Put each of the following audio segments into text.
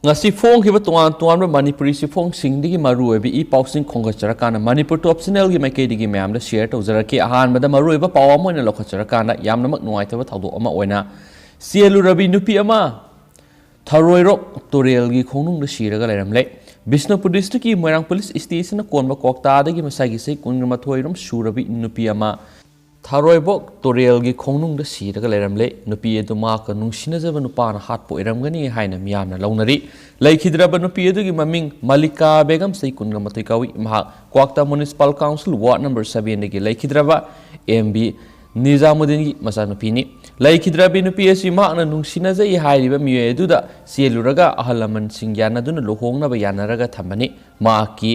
ngasi phong hiba tuan tuan Manipuri si phong sing digi maru ebi I pausing khongachara kana Manipur top channel gi maike digi myam da share tawjara ki ahan bada maru eba pawa moina lokhachara kana yamna mak nuai tawa thawdo ama oina sielu rabi nupi ama tharoi rok torel gi khonung da shiraga leramle Bishnupur district ki Moirang police station na konba kokta dagi masagi sei kungrama thoiram surabi nupi ama Tharoibok torel gi khongnung da siraga leramle nupi edu ma ka nungsina jaba nupa na hat po iramgani haina miyamna launari laikhidraba nupi edu gi maming Malika Begum sei kunga matoi kawi ma Kwakta Municipal Council Ward number 7 gi laikhidraba MB Nizamuddin gi masa nupi ni laikhidrabi nupi asi ma na nungsina jai hairiba miye edu da sieluraga ahalaman singyana duna lohongna ba yanaraga thambani ma ki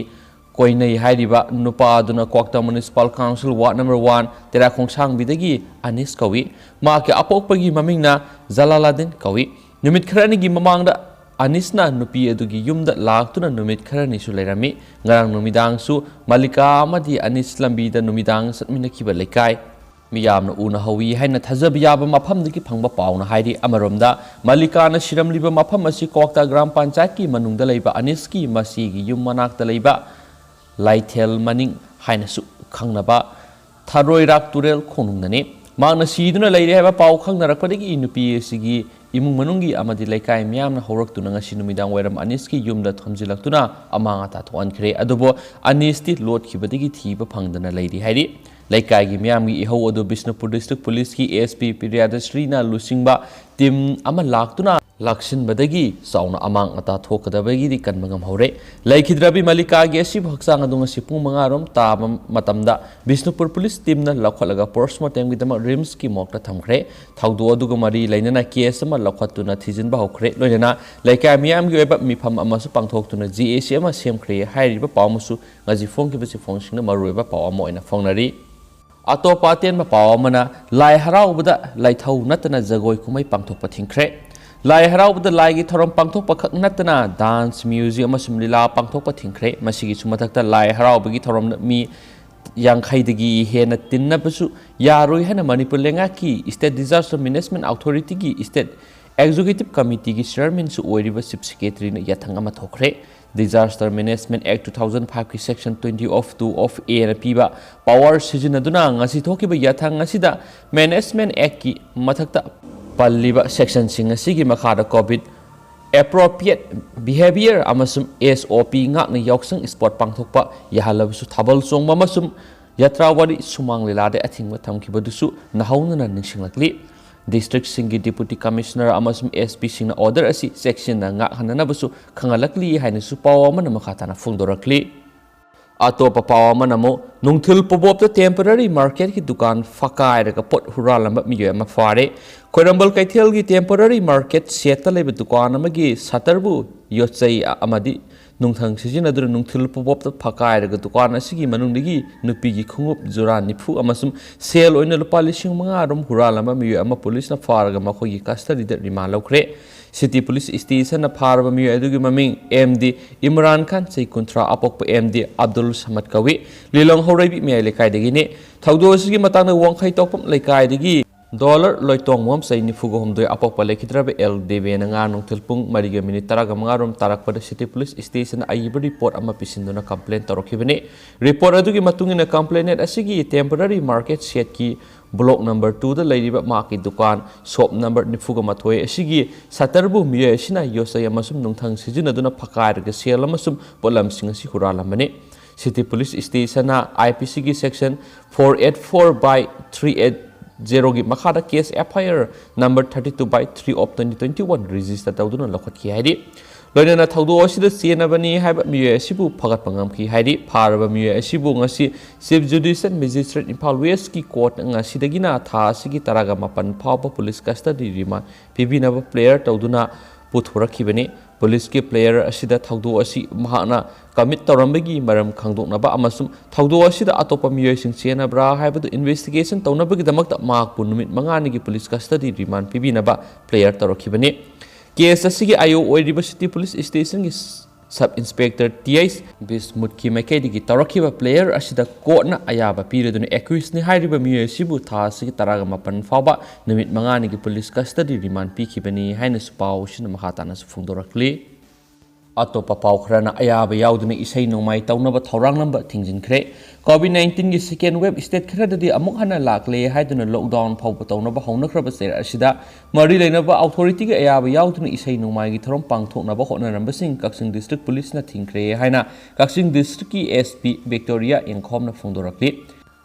Koinai hairiba nupa aduna Kwakta Municipal Council Ward number 1 tera khongsang bidagi Anis kawi ma ke apokpagi mamingna Zalaladin kawi numit kharani gi mamangda Anisna nupi adugi yumda laktuna numit kharani su lerami ngarang numidang su Malika amadi Anis lambi da numidang satmina kiba lekai miyamna una hawi haina thajab yaba mafam dagi phangba pauna hairi amaromda Malika na shiramliba mafam asi Kwakta Gram Panchayat ki manungda leiba Anis ki masi gi yum manakta leiba Laithel maning haina su khangnaba tharoi rak turel khonungnani magna siduna leire haba pau khangnarakpadagi nupi sigi imung manungi amadi laikai miyamna horaktuna ngasi numidang wairam Aniski yumda thamjilaktuna amanga ta thoan khre adubo Anisti lot khibadagi thiba phangdana leiri hairi laikai gi miyamgi ihau adu Bishnupur district police ki ASP Piryadasri na lusingba tim ama laktuna Laksin badagi sauna amang ata thokadabagi di kan mangam hore laikhidrabi Malika gi asi bhaksang adunga sipung mangarom ta matamda Bishnupur police team na lakhalaga postmortem gi dama rims ki mokta thamkhre thawdo aduga mari lainana case ama lakhatuna thijin ba hokre loina laikai miyam gi weba mifam amasu pangthoktuna GAC ama semkhre hairiba pawmusu ngaji phong ki basi phong singna marueba pawamo ina fongnari ato paten ma pawamana lai haraubada laithau natana jagoi kumai pangthokpa thingkhre Lai haraubda lai gi thorom pangthokpa khak natana dance museum amasum lila pangthokpa thingkhre masigi sumathakta lai haraubagi thorom mi yangkhaidagi hena tinnabasu yaroi hena Manipur lenga ki State Disaster Management Authority gi State Executive Committee gi chairman su oiriba chief secretary na yathang ama thokre Disaster Management Act 2005 ki section 20 of 2 of A na piba power sijinaduna ngasi thokiba yathang asida Management Act ki mathakta Palliba section sing asigi makhada COVID appropriate behavior amasum SOP ngak na yoksang sport pangthokpa yahalabsu thabal songma masum yatrawari sumang lilade athingwa thamkibadusu nahauna ningsinglakli district singi deputy commissioner amasum SP singna order asi section na ngak hananabasu khangalakli hainasu pawamana makhatana phungdorakli Atopa pawa manamo nungthil pobopta temporary market ki dukan fakai raga pot huralamba miyo ama fare Koirambal Kaithel ki temporary market seta leba dukan amagi satarbu yotsai amadi nungthang sijinadura nungthil pobopta fakai raga dukan asigi manungdagi nupi gi khungup jura nifu amasum sel oina lupa 5,000 rom huralamba miyo ama police na faraga makhogi custody da remand laukre City Police Station na farba miyo adugi maming MD Imran Khan sei kuntra apokpa MD Abdul Samad kawi lilong horaibi mi lekai dagi ne thawdo sigi matang na wangkhai tokpam lekai dagi dollar loitong mom sei ni fugo homdoi apokpa lekhidrabe LDB na nga nung tilpung mariga minute taraga mangarom tarakpada City Police Station aiba report ama pisinduna complaint torokhibane report adugi matungina complainant asigi temporary market set ki block number 2 da leiriba maki dukan shop number nifuga mathoi asigi satarbu miye sina yosaya masum nungthang sijinaduna phakairga sel amasum polam singasi huralamane City Police Station na IPC gi section 484 by 380 gi makhada case FIR number 32 by 3 of 2021 register tawduna lokhat ki haidi loinana thawdo asida senabani haiba miye asibu phagat pangam ki haidi pharaba miye asibu ngasi chief judicial magistrate Imphal West ki court ngasi dagina tha asigi taraga mapan phawba police custody remand pibinaba player tawduna puthorakhibani police ki player asida thawdo asi mahana commit tawrambagi maram khangdoknaba amasum thawdo asida atopa miye sing chenabra haibadu investigation tawnabagi damakta mak punumit mangani ki police custody remand pibinaba player tawrakhibani Case asigi ayo oiriba City Police Station ki Sub Inspector T.I.S. Bismut ki maikedi ki tarakiba player asida court na ayaba pireduna accused ni hairiba miyo sibu tha asigi taraga mapan fawba numit mangani ki police custody remand pikibani haina supaw sina makhatana su phungdorakli अतोपा पाव खरना अयाब याउदुना इसै नोंमाई तौनबा थौरांग लंबा थिंजिनख्रे कोविड-19 की second wave state खरददी अमुक हना लाक्ले हाइदुना lockdown फाउब तौनबा हौनख्रबा सेर असिदा मरी लेनबा authority के अयाब याउदुना इसै नोंमाई की थरम पांगथोकनबा होटनरंबसिंग कक्सिंग डिस्ट्रिक्ट पुलिस ना थिंख्रे हाइना कक्सिंग डिस्ट्रिक्ट की एसपी विक्टोरिया इंखोमना फोंदोरक्ली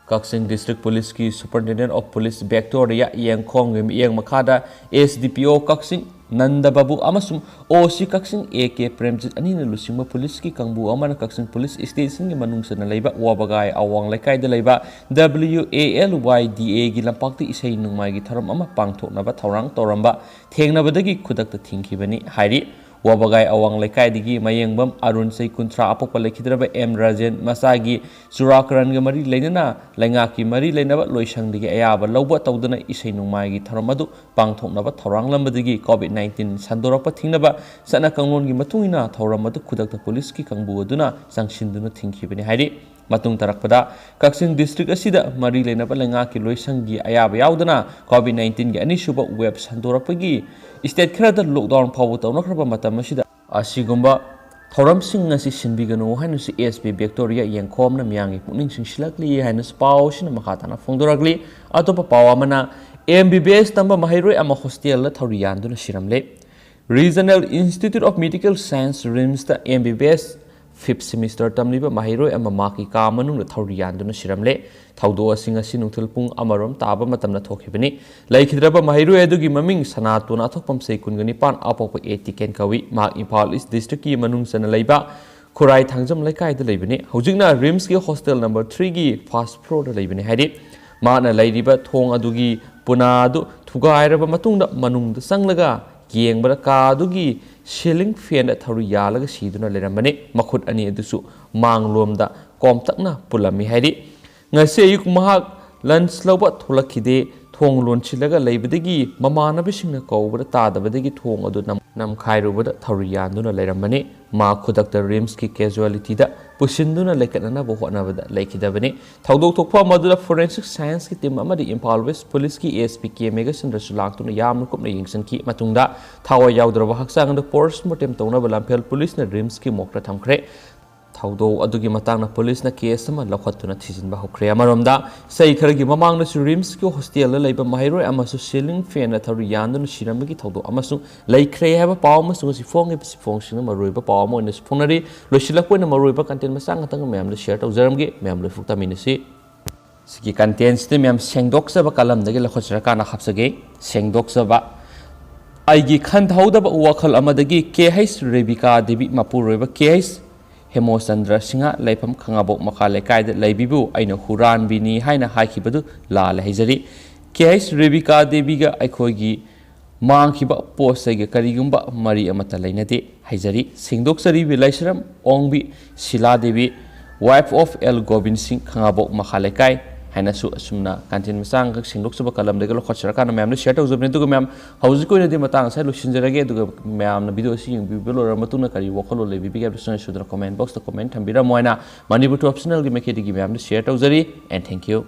कक्सिंग डिस्ट्रिक्ट पुलिस की superintendent of police Victoria Yengkhom मियंग मखादा एसडीपीओ कक्सिंग नंदा बाबू अमसुम ओसी कक्सिंग एके प्रेमजित अनिना लुसिंग पुलिस की कंबू अमना कक्सिंग पुलिस स्टेशन की मनुंगसना लेबा वाबगाई अवांग लेकाइदा लेबा WALYDA की लंपाक्ति इसै नुंगमाई की थरम अमा पांगथोकनबा थौरांग तौरंबा थेंगनबदगी खुदक्ता थिंखिबनी हाइरि वाबगाई अवांग लेकाइदगी मयंगबम अरुण सै कुंथ्रा अपोप लेखिद्रबा एम राजेन मसागी चुराकरन ग मरी लेनना लैंगा की मरी लेनबा लोइसंगदगी अयाबा लौबा तौदना इसै नुंगमाई की थरम अदु पांगथोकनबा थौरांग लंबदगी कोविड-19 संदोरपा थिंगनबा सना कंगलोन की मतुंगिना थौराम अदु खुदक्ता पुलिस की कंबू अदुना संगसिंदुना थिंखिबनी हाइरि मतुंग तरकपदा कक्सिंग डिस्ट्रिक्ट असिदा मरी लेनबा लैंगा की लोइसंगी अयाबा याउदना कोविड-19 की अनिसुबा वेब संदोरपगी स्टेट खरदा लॉकडाउन फाउ तौनख्रबा मतम असिदा असिगुंबा थौरमसिंग ngasi sinbigano hainasi SP Victoria यांखोमना मियांगी पुनिंग सिंगसिलकली हाइनस पावसिना मखाताना फोंदोरगली अतोपा पावामना MBBS तंबा महिरोय अमा हॉस्टेल ला थौरी यानदुना सिरमले regional institute of medical science RIMS ता MBBS 5th semester tamliba mahiroi ama maki ka manung thawri yanduna siramle thawdo asinga sinuthul pung amarom taba matamna thokhibani laikhidraba mahiroi adugi maming sanatuna thokpam seikungani pan apokpa etiken kawi ma Imphal East district ki manung sana leiba khurai thangjam laikai da leibani hojingna rims ki hostel number 3 gi first floor da leibani haidi mana leiriba thong adugi puna adu thugairaba matungda manungda sanglaga yengbara ka adugi ceiling fan thawri yalaga siduna lerambani makhut ani adusu manglomda komtakna pulami haidi ngase ayuk mahak lunch loba tholakhide thong lonchilaga leibadagi mamanabisingna kawbara tadabadagi thong adu nam khairubada thawri yanduna lerambani ma khudakta rims ki casualty da pusinduna lekatna bo honabada lekidabani thawdok thokpa madula forensic science ki team amadi Imphal West police ki ASP ki megasin rasulangtuna yamna kupna yingsan ki matungda thawa yaudraba haksang da postmortem tawna balampel police na rims ki mokra thamkhre thawdo adugi matangna police na case ama lakhatuna thijinba hokre amaromda sei khargi mamangna su rims ki hostel la leiba mahiroi amasu ceiling fan na thawri yanduna siramagi thawdo amasu leikhre haba paw amasu si fong e si fong sing maroiba paw mo ne fonari losilakpoina maroiba content masang atang mem la share tawjaramgi mem la fukta minisi sigi contents te mem sengdoksaba kalam dagi lakhochra kana khapsage sengdoksaba aigi khan thawdaba wakhal amadagi KH Rebika Devi mapuroiba KH Hemochandra Singh लेफम खंगाबो मखा लेकायद लेबिबु आइना हुरान बिनी हाइना हाइखिबदु लाल हैजरी KS Rebecca देवीगा अखोगी मांगखिबा पोस्टगे करिगुंबा मरी अमता लेनदे हैजरी सिंगदोक्सरी विलाइसरम ओंगबी Shila Devi wife of L Govind Singh खंगाबो मखा लेकाय हाइनासु असुमना कांटिन मसांग सिंगदोक्सबा कलम देगल खचरा काना मैम शेयर तौजबने दुग मैम हौजि कोइना दे मतंग साइ लुसिनजरगे दुग मैम ना वीडियो सि यंग लोरा मतुना करी वखलो लेबी बिगे सुन सुदर कमेंट बॉक्स द कमेंट थंबिरा मोयना मणिपुर टू ऑप्शनल गी मेकेडी गी मैम शेयर तौजरी एंड थैंक यू